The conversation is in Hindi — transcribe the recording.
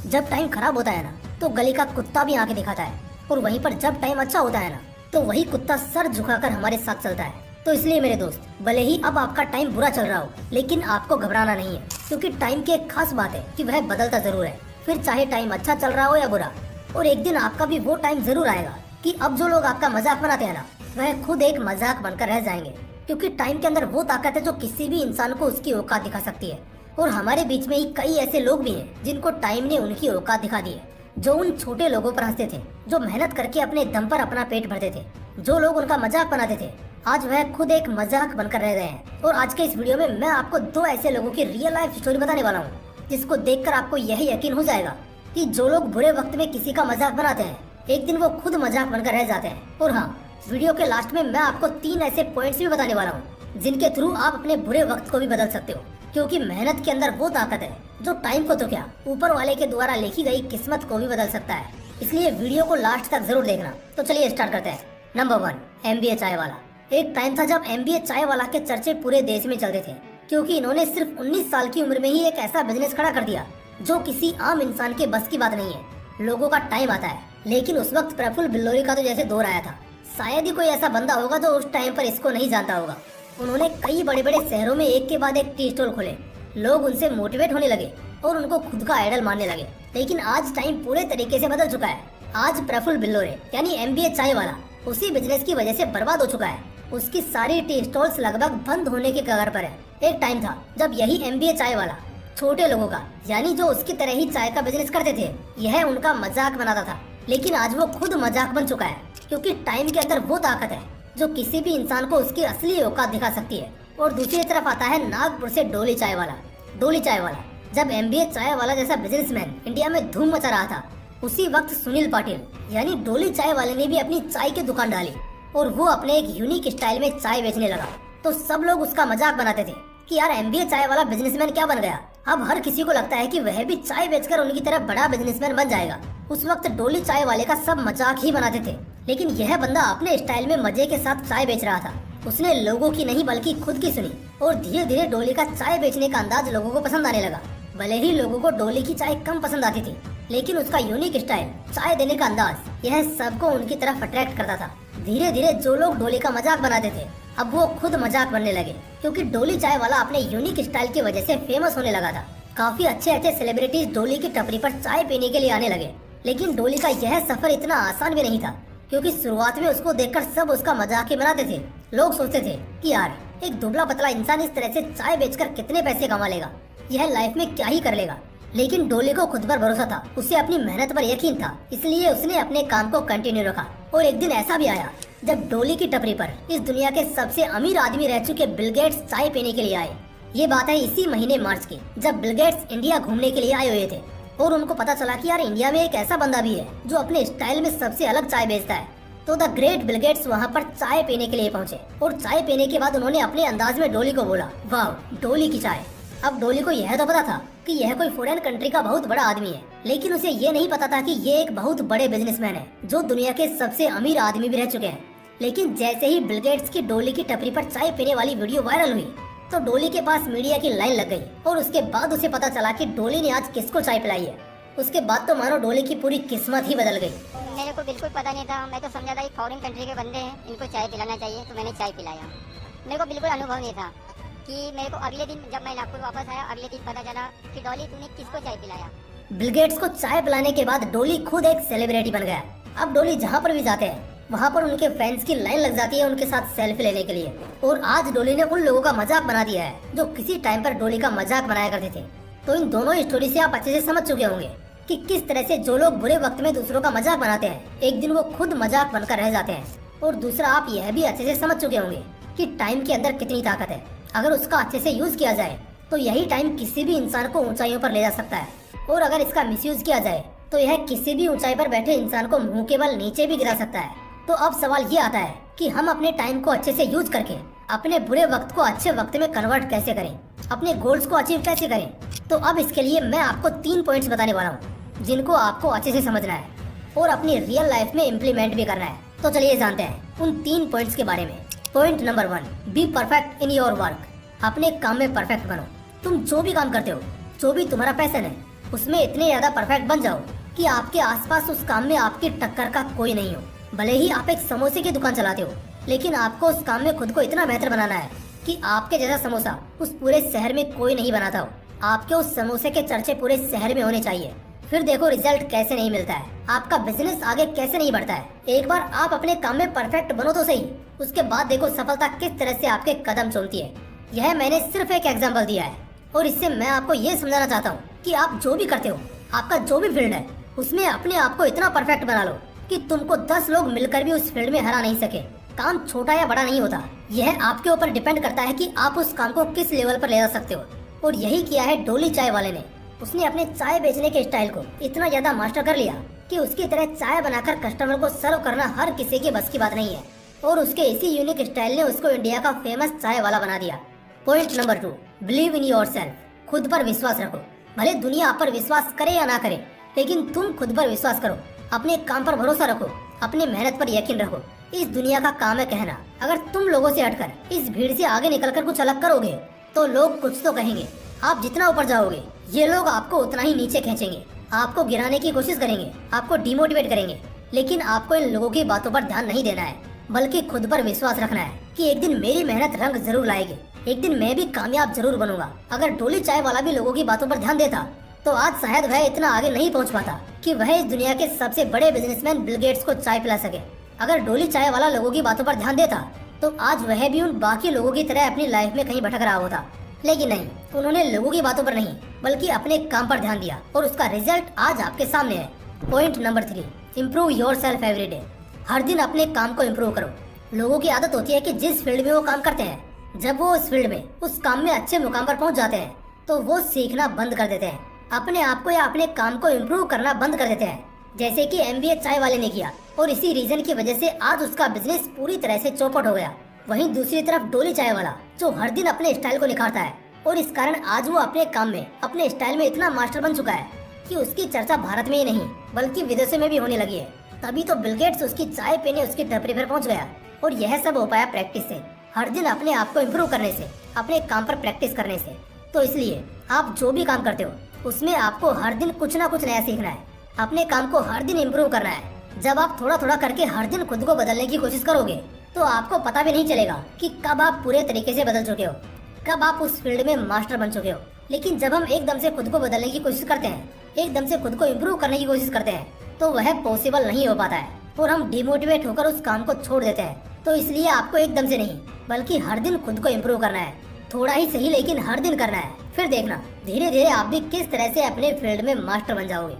जब टाइम खराब होता है ना तो गली का कुत्ता भी आके दिखाता है, और वहीं पर जब टाइम अच्छा होता है ना तो वही कुत्ता सर झुकाकर हमारे साथ चलता है। तो इसलिए मेरे दोस्त, भले ही अब आपका टाइम बुरा चल रहा हो, लेकिन आपको घबराना नहीं है, क्योंकि टाइम की एक खास बात है कि वह बदलता जरूर है। फिर चाहे टाइम अच्छा चल रहा हो या बुरा, और एक दिन आपका भी वो टाइम जरूर आएगा कि अब जो लोग आपका मजाक बनाते हैं ना, वह खुद एक मजाक बनकर रह जाएंगे। क्योंकि टाइम के अंदर वो ताकत है जो किसी भी इंसान को उसकी औकात दिखा सकती है। और हमारे बीच में ही कई ऐसे लोग भी हैं जिनको टाइम ने उनकी औकात दिखा दी है, जो उन छोटे लोगों पर हंसते थे, जो मेहनत करके अपने दम पर अपना पेट भरते थे, जो लोग उनका मजाक बनाते थे, आज वह खुद एक मजाक बनकर रह गए हैं। और आज के इस वीडियो में मैं आपको दो ऐसे लोगों की रियल लाइफ स्टोरी बताने वाला हूँ, जिसको देखकर आपको यह यकीन हो जाएगा कि जो लोग बुरे वक्त में किसी का मजाक बनाते हैं, एक दिन वो खुद मजाक बनकर रह जाते हैं। और हाँ, वीडियो के लास्ट में मैं आपको 3 ऐसे पॉइंट्स भी बताने वाला हूँ जिनके थ्रू आप अपने बुरे वक्त को भी बदल सकते हो। क्योंकि मेहनत के अंदर वो ताकत है जो टाइम को तो क्या, ऊपर वाले के द्वारा लिखी गई किस्मत को भी बदल सकता है। इसलिए वीडियो को लास्ट तक जरूर देखना। तो चलिए स्टार्ट करते हैं। नंबर 1, MBA चाय वाला। एक टाइम था जब MBA चाय वाला के चर्चे पूरे देश में चलते थे, क्योंकि इन्होंने सिर्फ 19 साल की उम्र में ही एक ऐसा बिजनेस खड़ा कर दिया जो किसी आम इंसान के बस की बात नहीं है। लोगों का टाइम आता है, लेकिन उस वक्त प्रफुल्ल बिल्लोरी का तो जैसे दौर आया था। शायद ही कोई ऐसा बंदा होगा जो उस टाइम पर इसको नहीं जानता होगा। उन्होंने कई बड़े बड़े शहरों में एक के बाद एक टी स्टॉल खोले। लोग उनसे मोटिवेट होने लगे और उनको खुद का आइडल मानने लगे। लेकिन आज टाइम पूरे तरीके से बदल चुका है। आज प्रफुल्ल बिल्लोरे यानी MBA चाय वाला उसी बिजनेस की वजह से बर्बाद हो चुका है। उसकी सारी टी स्टॉल्स लगभग बंद होने के कगार पर है। एक टाइम था जब यही MBA चाय वाला छोटे लोगों का, यानी जो उसकी तरह ही चाय का बिजनेस करते थे, यह उनका मजाक बनाता था। लेकिन आज वो खुद मजाक बन चुका है, क्योंकि टाइम के अंदर वो ताकत है जो किसी भी इंसान को उसकी असली औकात दिखा सकती है। और दूसरी तरफ आता है नागपुर से डोली चाय वाला। डोली चाय वाला जब MBA चाय वाला जैसा बिजनेसमैन इंडिया में धूम मचा रहा था, उसी वक्त सुनील पाटिल यानी डोली चाय वाले ने भी अपनी चाय की दुकान डाली और वो अपने एक यूनिक स्टाइल में चाय बेचने लगा। तो सब लोग उसका मजाक बनाते थे कि यार MBA चाय वाला बिजनेसमैन क्या बन गया। अब हर किसी को लगता है कि वह भी चाय बेचकर उनकी तरह बड़ा बिजनेसमैन बन जाएगा। उस वक्त डोली चाय वाले का सब मजाक ही बनाते थे, लेकिन यह बंदा अपने स्टाइल में मजे के साथ चाय बेच रहा था। उसने लोगों की नहीं बल्कि खुद की सुनी, और धीरे धीरे डोली का चाय बेचने का अंदाज लोगों को पसंद आने लगा। भले ही लोगों को डोली की चाय कम पसंद आती थी, लेकिन उसका यूनिक स्टाइल, चाय देने का अंदाज, यह सबको उनकी तरफ अट्रैक्ट करता था। धीरे धीरे जो लोग डोली का मजाक बनाते थे, अब वो खुद मजाक बनने लगे, क्योंकि डोली चाय वाला अपने यूनिक स्टाइल की वजह से फेमस होने लगा था। काफी अच्छे अच्छे सेलिब्रिटीज डोली की टपरी पर चाय पीने के लिए आने लगे। लेकिन डोली का यह सफर इतना आसान भी नहीं था, क्योंकि शुरुआत में उसको देखकर सब उसका मजाक ही बनाते थे। लोग सोचते थे कि यार, एक दुबला पतला इंसान इस तरह से चाय बेचकर कितने पैसे कमा लेगा, यह लाइफ में क्या ही कर लेगा। लेकिन डोली को खुद पर भरोसा था, उसे अपनी मेहनत पर यकीन था, इसलिए उसने अपने काम को कंटिन्यू रखा। और एक दिन ऐसा भी आया जब डोली की टपरी पर इस दुनिया के सबसे अमीर आदमी रह चुके बिल गेट्स चाय पीने के लिए आए। ये बात है इसी महीने मार्च की, जब बिल गेट्स इंडिया घूमने के लिए आए हुए थे और उनको पता चला कि यार, इंडिया में एक ऐसा बंदा भी है जो अपने स्टाइल में सबसे अलग चाय बेचता है। तो द ग्रेट बिल गेट्स वहाँ पर चाय पीने के लिए पहुँचे, और चाय पीने के बाद उन्होंने अपने अंदाज में डोली को बोला, वाह, डोली की चाय। अब डोली को यह तो पता था कि यह कोई फॉरेन कंट्री का बहुत बड़ा आदमी है, लेकिन उसे ये नहीं पता था कि ये एक बहुत बड़े बिजनेसमैन है जो दुनिया के सबसे अमीर आदमी भी रह चुके हैं। लेकिन जैसे ही बिल गेट्स की डोली की टपरी पर चाय पीने वाली वीडियो वायरल हुई, तो डोली के पास मीडिया की लाइन लग गई, और उसके बाद उसे पता चला कि डोली ने आज किसको चाय पिलाई है। उसके बाद तो मानो डोली की पूरी किस्मत ही बदल गई। मेरे को बिल्कुल पता नहीं था, मैं तो समझा था फॉरेन कंट्री के बंदे हैं, इनको चाय पिलाना चाहिए, तो मैंने चाय पिलाया। मेरे को बिल्कुल अनुभव नहीं था कि मेरे को अगले दिन जब मैं नागपुर वापस आया, अगले दिन पता चला कि डॉली तूने किसको चाय पिलाया। बिल गेट्स को चाय पिलाने के बाद डोली खुद एक सेलिब्रिटी बन गया। अब डोली जहाँ पर भी जाते हैं, वहाँ पर उनके फैंस की लाइन लग जाती है उनके साथ सेल्फी लेने के लिए। और आज डोली ने उन लोगों का मजाक बना दिया है जो किसी टाइम पर डोली का मजाक बनाया करते थे। तो इन दोनों स्टोरी से आप अच्छे से समझ चुके होंगे कि किस तरह से जो लोग बुरे वक्त में दूसरों का मजाक बनाते हैं, एक दिन वो खुद मजाक बनकर रह जाते हैं। और दूसरा, आप यह भी अच्छे से समझ चुके होंगे कि टाइम के अंदर कितनी ताकत है। अगर उसका अच्छे से यूज किया जाए तो यही टाइम किसी भी इंसान को ऊंचाइयों पर ले जा सकता है, और अगर इसका मिसयूज किया जाए तो यह किसी भी ऊंचाई पर बैठे इंसान को मुंह के बल नीचे भी गिरा सकता है। तो अब सवाल ये आता है कि हम अपने टाइम को अच्छे से यूज करके अपने बुरे वक्त को अच्छे वक्त में कन्वर्ट कैसे करें, अपने गोल्स को अचीव कैसे करें। तो अब इसके लिए मैं आपको 3 पॉइंट्स बताने वाला हूँ, जिनको आपको अच्छे से समझना है और अपनी रियल लाइफ में इम्प्लीमेंट भी करना है। तो चलिए जानते हैं उन 3 पॉइंट्स के बारे में। Point number 1, be perfect in your work. अपने काम में परफेक्ट बनो। तुम जो भी काम करते हो, जो भी तुम्हारा पैशन है, उसमें इतने ज्यादा परफेक्ट बन जाओ कि आपके आसपास उस काम में आपकी टक्कर का कोई नहीं हो। भले ही आप एक समोसे की दुकान चलाते हो, लेकिन आपको उस काम में खुद को इतना बेहतर बनाना है कि आपके जैसा समोसा उस पूरे शहर में कोई नहीं बनाता हो। आपके उस समोसे के चर्चे पूरे शहर में होने चाहिए। फिर देखो रिजल्ट कैसे नहीं मिलता है, आपका बिजनेस आगे कैसे नहीं बढ़ता है। एक बार आप अपने काम में परफेक्ट बनो तो सही, उसके बाद देखो सफलता किस तरह से आपके कदम चूमती है। यह मैंने सिर्फ एक एग्जाम्पल दिया है और इससे मैं आपको ये समझाना चाहता हूँ कि आप जो भी करते हो, आपका जो भी फील्ड है, उसमें अपने आप को इतना परफेक्ट बना लो कि तुमको 10 लोग मिलकर भी उस फील्ड में हरा नहीं सके। काम छोटा या बड़ा नहीं होता, यह आपके ऊपर डिपेंड करता है कि आप उस काम को किस लेवल पर ले जा सकते हो। और यही किया है डोली चाय वाले ने। उसने अपने चाय बेचने के स्टाइल को इतना ज्यादा मास्टर कर लिया कि उसकी तरह चाय बनाकर कस्टमर को सर्व करना हर किसी की बस की बात नहीं है। और उसके इसी यूनिक स्टाइल ने उसको इंडिया का फेमस चाय वाला बना दिया। Point number 2, believe in yourself. खुद पर विश्वास रखो। भले दुनिया आप पर विश्वास करे या ना करे, लेकिन तुम खुद पर विश्वास करो। अपने काम पर भरोसा रखो, अपनी मेहनत पर यकीन रखो। इस दुनिया का काम है कहना। अगर तुम लोगों से हटकर इस भीड़ से आगे निकलकर कुछ अलग करोगे तो लोग कुछ तो कहेंगे। आप जितना ऊपर जाओगे, ये लोग आपको उतना ही नीचे खींचेंगे, आपको गिराने की कोशिश करेंगे, आपको डिमोटिवेट करेंगे। लेकिन आपको इन लोगों की बातों पर ध्यान नहीं देना है, बल्कि खुद पर विश्वास रखना है कि एक दिन मेरी मेहनत रंग जरूर लाएगी, एक दिन मैं भी कामयाब जरूर बनूंगा। अगर डोली चाय वाला भी लोगों की बातों पर ध्यान देता तो आज शायद वह इतना आगे नहीं पहुंच पाता कि वह इस दुनिया के सबसे बड़े बिजनेसमैन बिल गेट्स को चाय पिला सके। अगर डोली चाय वाला लोगों की बातों पर ध्यान देता तो आज वह भी उन बाकी लोगों की तरह अपनी लाइफ में कहीं भटक रहा होता। लेकिन नहीं, उन्होंने लोगों की बातों पर नहीं बल्कि अपने काम पर ध्यान दिया और उसका रिजल्ट आज आपके सामने है। Point number 3, improve yourself every day. हर दिन अपने काम को इम्प्रूव करो। लोगों की आदत होती है कि जिस फील्ड में वो काम करते हैं, जब वो उस फील्ड में उस काम में अच्छे मुकाम पर पहुंच जाते हैं तो वो सीखना बंद कर देते हैं, अपने आप को या अपने काम को इम्प्रूव करना बंद कर देते हैं, जैसे कि MBA चाय वाले ने किया। और इसी रीजन की वजह से आज उसका बिजनेस पूरी तरह से चौपट हो गया। वहीं दूसरी तरफ डोली चाय वाला जो हर दिन अपने स्टाइल को निखारता है और इस कारण आज वो अपने काम में अपने स्टाइल में इतना मास्टर बन चुका है कि उसकी चर्चा भारत में ही नहीं बल्कि विदेशों में भी होने लगी है। तभी तो बिल गेट्स उसकी चाय पीने उसकी टपरी पर पहुंच गया। और यह सब हो पाया प्रैक्टिस से, हर दिन अपने आप को इम्प्रूव करने से, अपने काम पर प्रैक्टिस करने से। तो इसलिए आप जो भी काम करते हो उसमें आपको हर दिन कुछ ना कुछ नया सीखना है, अपने काम को हर दिन इम्प्रूव करना है। जब आप थोड़ा थोड़ा करके हर दिन खुद को बदलने की कोशिश करोगे तो आपको पता भी नहीं चलेगा कि कब आप पूरे तरीके से बदल चुके हो, कब आप उस फील्ड में मास्टर बन चुके हो। लेकिन जब हम एकदम से खुद को बदलने की कोशिश करते हैं, एकदम से खुद को इम्प्रूव करने की कोशिश करते हैं, तो वह पॉसिबल नहीं हो पाता है और हम डिमोटिवेट होकर उस काम को छोड़ देते हैं। तो इसलिए आपको एकदम से नहीं बल्कि हर दिन खुद को इम्प्रूव करना है। थोड़ा ही सही लेकिन हर दिन करना है। फिर देखना धीरे धीरे आप भी किस तरह से अपने फील्ड में मास्टर बन जाओगे।